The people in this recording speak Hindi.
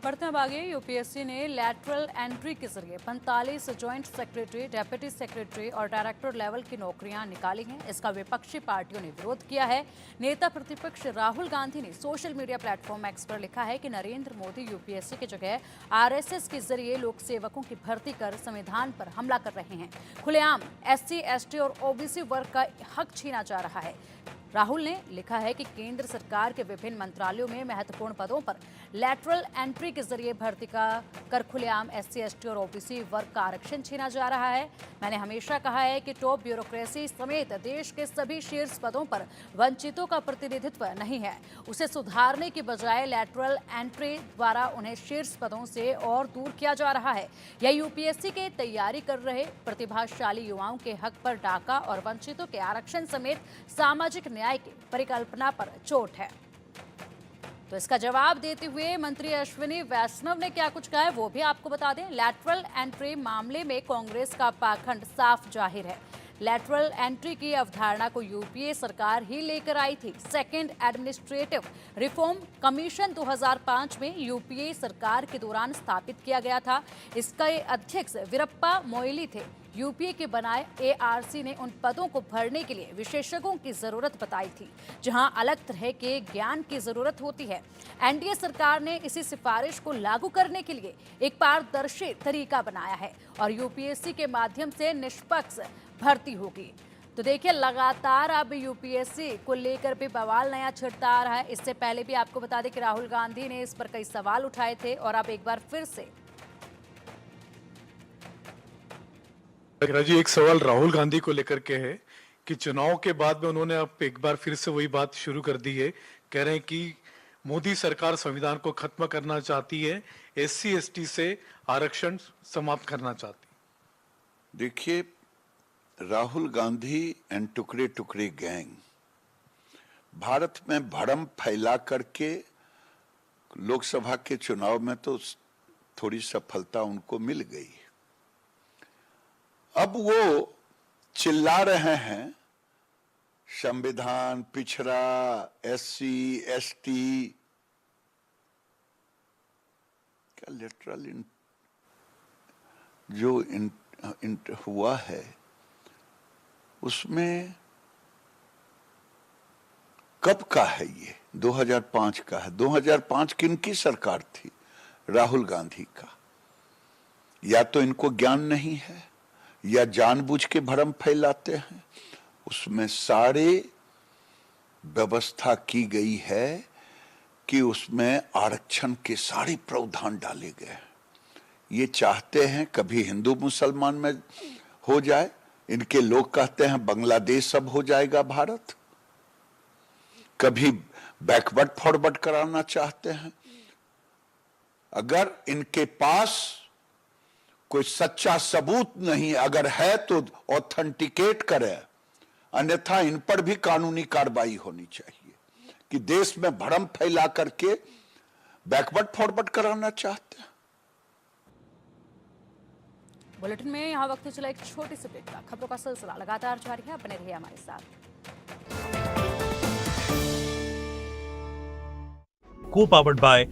बढ़ते हैं अब आगे। यूपीएससी ने लैटरल एंट्री के जरिए 45 ज्वाइंट सेक्रेटरी, डेप्यूटी सेक्रेटरी और डायरेक्टर लेवल की नौकरियां निकाली हैं। इसका विपक्षी पार्टियों ने विरोध किया है। नेता प्रतिपक्ष राहुल गांधी ने सोशल मीडिया प्लेटफॉर्म एक्स पर लिखा है कि नरेंद्र मोदी यूपीएससी की जगह आरएसएस के जरिए लोक सेवकों की भर्ती कर संविधान पर हमला कर रहे हैं। खुलेआम एससी, एसटी और ओबीसी वर्ग का हक छीना जा रहा है। राहुल ने लिखा है कि केंद्र सरकार के विभिन्न मंत्रालयों में महत्वपूर्ण पदों पर लैटरल एंट्री के जरिए भर्ती का कर खुलेआम एससी, एसटी और ओबीसी वर्ग का आरक्षण छीना जा रहा है। मैंने हमेशा कहा है कि टॉप ब्यूरोक्रेसी समेत देश के सभी शीर्ष पदों पर वंचितों का प्रतिनिधित्व नहीं है। उसे सुधारने की बजाय लैटरल एंट्री द्वारा उन्हें शीर्ष पदों से और दूर किया जा रहा है। यह यूपीएससी के तैयारी कर रहे प्रतिभाशाली युवाओं के हक पर डाका और वंचितों के आरक्षण समेत सामाजिक न्याय की परिकल्पना पर चोट है। तो इसका जवाब देते हुए मंत्री अश्विनी वैष्णव ने क्या कुछ कहा है वो भी आपको बता दें। लैटरल एंट्री मामले में कांग्रेस का पाखंड साफ जाहिर है। लैटरल एंट्री की अवधारणा को यूपीए सरकार ही लेकर आई थी। सेकंड एडमिनिस्ट्रेटिव रिफॉर्म कमीशन 2005 में यूपीए सरकार के दौरान स्थापित किया गया था। इसके अध्यक्ष वीरप्पा मोइली थे। यूपीए के बनाए एआरसी ने उन पदों को भरने के लिए विशेषज्ञों की जरूरत बताई थी, जहां अलग तरह के ज्ञान की जरूरत होती है। एनडीए सरकार ने इसी सिफारिश को लागू करने के लिए एक पारदर्शी तरीका बनाया है और यूपीएससी के माध्यम से निष्पक्ष भर्ती होगी। तो देखिए, लगातार अब यूपीएससी को लेकर भी बवाल नया छिड़ता आ रहा है। इससे पहले भी आपको बता दें कि राहुल गांधी ने इस पर कई सवाल उठाए थे और अब एक बार फिर से जी, एक सवाल राहुल गांधी को लेकर के है कि चुनाव के बाद में उन्होंने अब एक बार फिर से वही बात शुरू कर दी है। कह रहे हैं कि मोदी सरकार संविधान को खत्म करना चाहती है, एससी एसटी से आरक्षण समाप्त करना चाहती है। देखिए, राहुल गांधी एंड टुकड़े टुकड़े गैंग भारत में भरम फैला करके लोकसभा के चुनाव में तो थोड़ी सफलता उनको मिल गई। अब वो चिल्ला रहे हैं संविधान पिछड़ा, एससी एसटी। क्या लिटरल जो हुआ है उसमें कब का है? ये 2005 का है। 2005 किनकी सरकार थी? राहुल गांधी का। या तो इनको ज्ञान नहीं है या जानबूझ के भ्रम फैलाते हैं। उसमें सारे व्यवस्था की गई है कि उसमें आरक्षण के सारे प्रावधान डाले गए हैं। ये चाहते हैं कभी हिंदू मुसलमान में हो जाए। इनके लोग कहते हैं बांग्लादेश सब हो जाएगा भारत। कभी बैकवर्ड फॉरवर्ड कराना चाहते हैं। अगर इनके पास कोई सच्चा सबूत नहीं, अगर है तो ऑथेंटिकेट करे, अन्यथा इन पर भी कानूनी कार्रवाई होनी चाहिए कि देश में भ्रम फैला करके बैकवर्ड फॉरवर्ड कराना चाहते हैं। बुलेटिन में यहाँ वक्त चला एक छोटी सी ब्रेक का। खबरों का सिलसिला लगातार जारी है, बने रहिए हमारे साथ। को-पावर्ड बाय